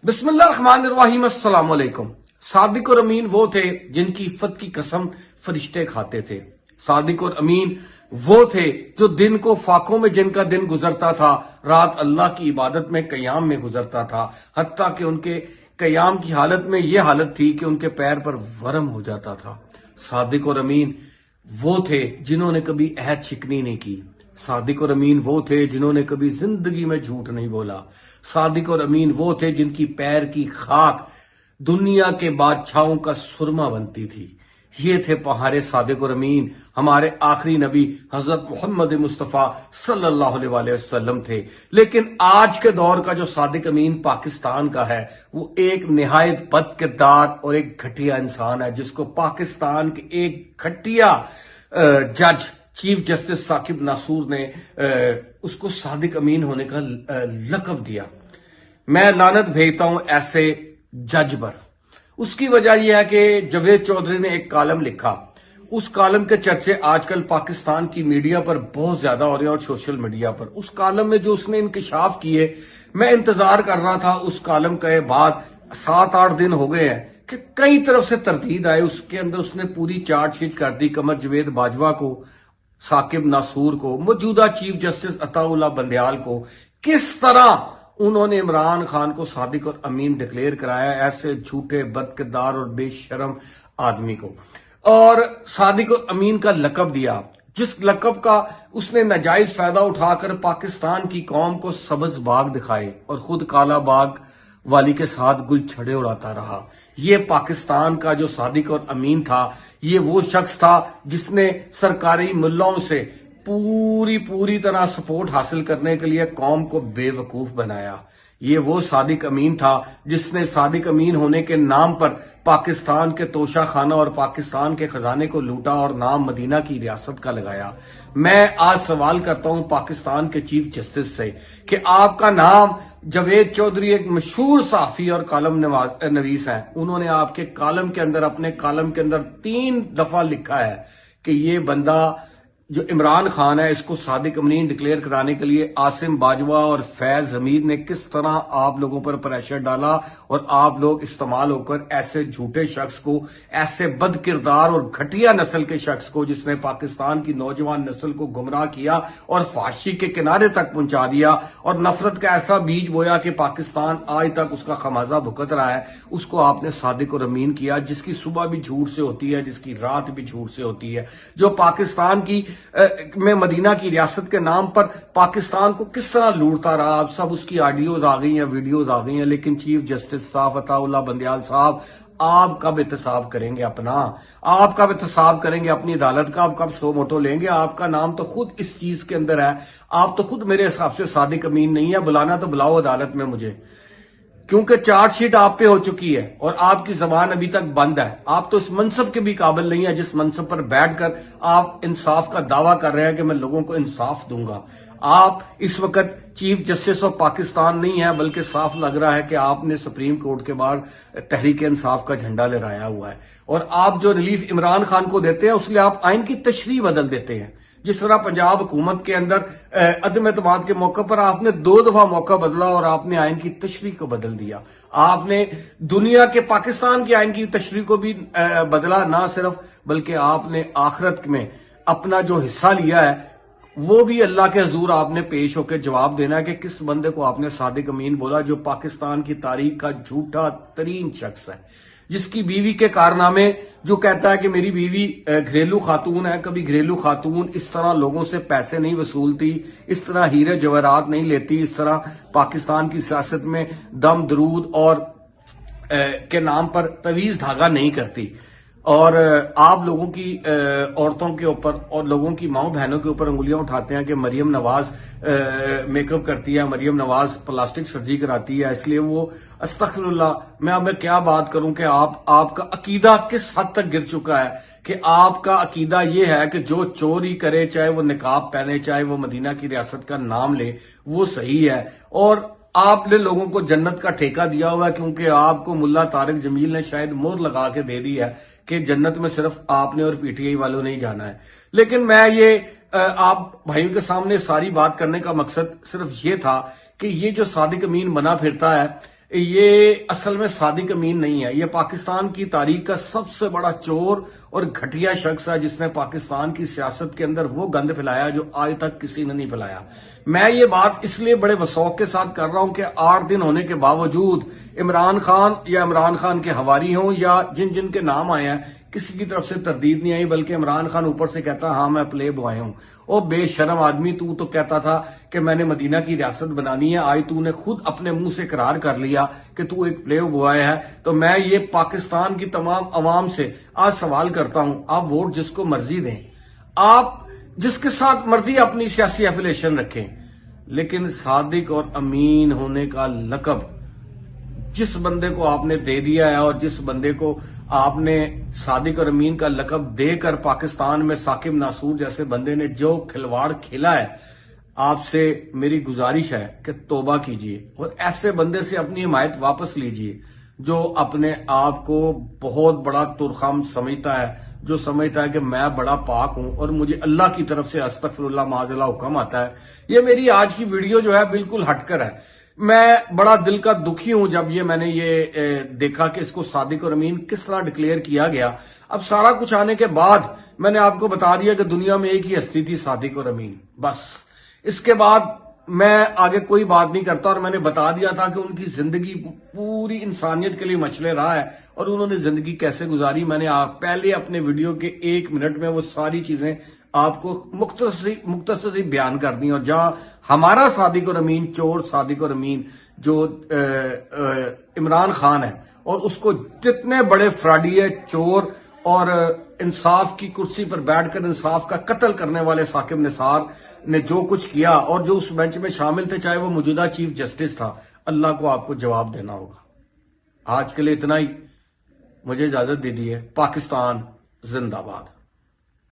बिस्मिल्लाहिर्रहमानिर्रहीम। अस्सलाम वालेकुम। सादिक और अमीन वो थे जिनकी इफ़्फ़त की कसम फरिश्ते खाते थे। सादिक और अमीन वो थे जो दिन को फाकों में जिनका दिन गुजरता था, रात अल्लाह की इबादत में कयाम में गुजरता था। हत्ता कि उनके कयाम की हालत में ये हालत थी कि उनके पैर पर वरम हो जाता था। सादिक और अमीन वो थे जिन्होंने कभी अहद शिकनी नहीं की। सादिक और अमीन वो थे जिन्होंने कभी जिंदगी में झूठ नहीं बोला। सादिक और अमीन वो थे जिनकी पैर की खाक दुनिया के बादशाहों का सुरमा बनती थी। ये थे पहाड़े सादिक और अमीन, हमारे आखिरी नबी हजरत मोहम्मद मुस्तफ़ा सल्लल्लाहु अलैहि वसल्लम थे। लेकिन आज के दौर का जो सादिक अमीन पाकिस्तान का है, वो एक निहायत बद किरदार और एक घटिया इंसान है, जिसको पाकिस्तान के एक घटिया जज चीफ जस्टिस साकिब नासूर ने उसको सादिक अमीन होने का लकब दिया। मैं लानत भेजता हूं ऐसे जज पर। उसकी वजह यह है कि जावेद चौधरी ने एक कॉलम लिखा। उस कॉलम के चर्चे आजकल पाकिस्तान की मीडिया पर बहुत ज्यादा हो रहे हैं और सोशल मीडिया पर। उस कॉलम में जो उसने इंकशाफ किए, मैं इंतजार कर रहा था उस कॉलम के बाद। 7-8 दिन हो गए हैं कि कई तरफ से तरदीद आए। उसके अंदर उसने पूरी चार्जशीट कर दी कमर जवेद बाजवा को, साकिब नासूर को, मौजूदा चीफ जस्टिस अताउल्लाह बंदयाल को। किस तरह उन्होंने इमरान खान को सादिक और अमीन डिक्लेयर कराया, ऐसे झूठे बदकिरदार और बेशरम आदमी को, और सादिक और अमीन का लकब दिया, जिस लकब का उसने नाजायज फायदा उठाकर पाकिस्तान की कौम को सब्ज बाग दिखाए और खुद काला बाग वाली के साथ गुल छड़े उड़ाता रहा। ये पाकिस्तान का जो सादिक और अमीन था, ये वो शख्स था जिसने सरकारी मुल्लों से पूरी तरह सपोर्ट हासिल करने के लिए कौम को बेवकूफ बनाया। ये वो सादिक अमीन था जिसने सादिक अमीन होने के नाम पर पाकिस्तान के तोशा खाना और पाकिस्तान के खजाने को लूटा और नाम मदीना की रियासत का लगाया। मैं आज सवाल करता हूं पाकिस्तान के चीफ जस्टिस से कि आपका नाम जावेद चौधरी एक मशहूर साफी और कॉलम नवीस हैं। उन्होंने आपके कॉलम के अंदर, अपने कॉलम के अंदर 3 दफा लिखा है कि ये बंदा जो इमरान खान है, इसको सादिक अमीन डिक्लेयर कराने के लिए आसिम बाजवा और फैज हमीद ने किस तरह आप लोगों पर प्रेशर डाला और आप लोग इस्तेमाल होकर ऐसे झूठे शख्स को, ऐसे बद किरदार और घटिया नस्ल के शख्स को, जिसने पाकिस्तान की नौजवान नस्ल को गुमराह किया और फांसी के किनारे तक पहुंचा दिया और नफरत का ऐसा बीज बोया कि पाकिस्तान आज तक उसका खमाजा भुगत रहा है, उसको आपने सादिक और अमीन किया, जिसकी सुबह भी झूठ से होती है, जिसकी रात भी झूठ से होती है, जो पाकिस्तान की में मदीना की रियासत के नाम पर पाकिस्तान को किस तरह लूटता रहा। अब सब उसकी ऑडियोज आ गई हैं, वीडियोज आ गई हैं। लेकिन चीफ जस्टिस साहब अताउल्लाह बंदयाल साहब, आप कब एहतसाब करेंगे अपना? आप कब एहतसाब करेंगे अपनी अदालत का? आप कब सो मोटो लेंगे? आपका नाम तो खुद इस चीज के अंदर है। आप तो खुद मेरे हिसाब से सादिक अमीन नहीं है। बुलाना तो बुलाओ अदालत में मुझे, क्योंकि चार्जशीट आप पे हो चुकी है और आपकी जबान अभी तक बंद है। आप तो इस मनसब के भी काबिल नहीं है जिस मनसब पर बैठकर आप इंसाफ का दावा कर रहे हैं कि मैं लोगों को इंसाफ दूंगा। आप इस वक्त चीफ जस्टिस ऑफ पाकिस्तान नहीं है, बल्कि साफ लग रहा है कि आपने सुप्रीम कोर्ट के बाहर तहरीक इंसाफ का झंडा लहराया हुआ है। और आप जो रिलीफ इमरान खान को देते हैं, उसलिए आप आइन की तशरीह बदल देते हैं। जिस तरह पंजाब हुकूमत के अंदर अदम एतमाद के मौके पर आपने 2 दफा मौका बदला और आपने आइन की तशरीह को बदल दिया। आपने दुनिया के पाकिस्तान की आइन की तशरीह को भी बदला, ना सिर्फ बल्कि आपने आखिरत में अपना जो हिस्सा लिया है वो भी अल्लाह के हजूर आपने पेश होकर जवाब देना है कि किस बंदे को आपने सादिक अमीन बोला, जो पाकिस्तान की तारीख का झूठा तरीन शख्स है, जिसकी बीवी के कारनामे, जो कहता है कि मेरी बीवी घरेलू खातून है। कभी घरेलू खातून इस तरह लोगों से पैसे नहीं वसूलती, इस तरह हीरे जवाहरात नहीं लेती, इस तरह पाकिस्तान की सियासत में दम दरूद और के नाम पर तवीज धागा नहीं करती। और आप लोगों की औरतों के ऊपर और लोगों की माओ बहनों के ऊपर उंगलियां उठाते हैं कि मरियम नवाज मेकअप करती है, मरियम नवाज प्लास्टिक सर्जरी कराती है, इसलिए वो अस्तगफिरुल्लाह। मैं क्या बात करूं कि आपका अकीदा किस हद तक गिर चुका है कि आपका अकीदा ये है कि जो चोरी करे, चाहे वो निकाब पहने, चाहे वो मदीना की रियासत का नाम ले, वो सही है। और आपने लोगों को जन्नत का ठेका दिया हुआ है, क्योंकि आपको मुल्ला तारिक जमील ने शायद मोहर लगा के दे दी है कि जन्नत में सिर्फ आपने और पीटीआई वालों ने ही जाना है। लेकिन मैं ये आप भाइयों के सामने सारी बात करने का मकसद सिर्फ ये था कि ये जो सादिक अमीन बना फिरता है, یہ اصل میں صادق امین نہیں ہے، یہ پاکستان کی تاریخ کا سب سے بڑا چور اور گھٹیا شخص ہے جس نے پاکستان کی سیاست کے اندر وہ گند پھیلایا جو آج تک کسی نے نہیں پھیلایا۔ میں یہ بات اس لیے بڑے وثوق کے ساتھ کر رہا ہوں کہ 8 دن ہونے کے باوجود عمران خان یا عمران خان کے حواری ہوں یا جن جن کے نام آئے ہیں، کسی کی طرف سے تردید نہیں آئی، بلکہ عمران خان اوپر سے کہتا ہاں میں پلے بوائے ہوں۔ او بے شرم آدمی، تو کہتا تھا کہ میں نے مدینہ کی ریاست بنانی ہے، آج تو نے خود اپنے منہ سے اقرار کر لیا کہ تو ایک پلے بوائے ہے۔ تو میں یہ پاکستان کی تمام عوام سے آج سوال کرتا ہوں، آپ ووٹ جس کو مرضی دیں، آپ جس کے ساتھ مرضی اپنی سیاسی ایفیلیشن رکھیں، لیکن صادق اور امین ہونے کا لقب جس بندے کو آپ نے دے دیا ہے اور جس بندے کو آپ نے صادق اور امین کا لقب دے کر پاکستان میں ثاقب ناصور جیسے بندے نے جو کھلواڑ کھیلا ہے، آپ سے میری گزارش ہے کہ توبہ کیجئے اور ایسے بندے سے اپنی حمایت واپس لیجئے جو اپنے آپ کو بہت بڑا ترخم سمجھتا ہے، جو سمجھتا ہے کہ میں بڑا پاک ہوں اور مجھے اللہ کی طرف سے استغفر اللہ معاذ اللہ حکم آتا ہے۔ یہ میری آج کی ویڈیو جو ہے بالکل ہٹ کر ہے۔ میں بڑا دل کا دکھی ہوں جب میں نے یہ دیکھا کہ اس کو صادق اور امین کس طرح ڈکلیئر کیا گیا۔ اب سارا کچھ آنے کے بعد میں نے آپ کو بتا دیا کہ دنیا میں ایک ہی ہستی تھی، صادق اور امین، بس۔ اس کے بعد میں آگے کوئی بات نہیں کرتا، اور میں نے بتا دیا تھا کہ ان کی زندگی پوری انسانیت کے لیے مچلے رہا ہے اور انہوں نے زندگی کیسے گزاری۔ میں نے پہلے اپنے ویڈیو کے 1 منٹ میں وہ ساری چیزیں آپ کو مختصری بیان کر دی، اور جہاں ہمارا صادق اور امین، چور صادق اور امین جو عمران خان ہے، اور اس کو جتنے بڑے فراڈی ہے، چور اور انصاف کی کرسی پر بیٹھ کر انصاف کا قتل کرنے والے ثاقب نثار نے جو کچھ کیا، اور جو اس بینچ میں شامل تھے، چاہے وہ موجودہ چیف جسٹس تھا، اللہ کو آپ کو جواب دینا ہوگا۔ آج کے لیے اتنا ہی، مجھے اجازت دے دیجیے۔ پاکستان زندہ باد۔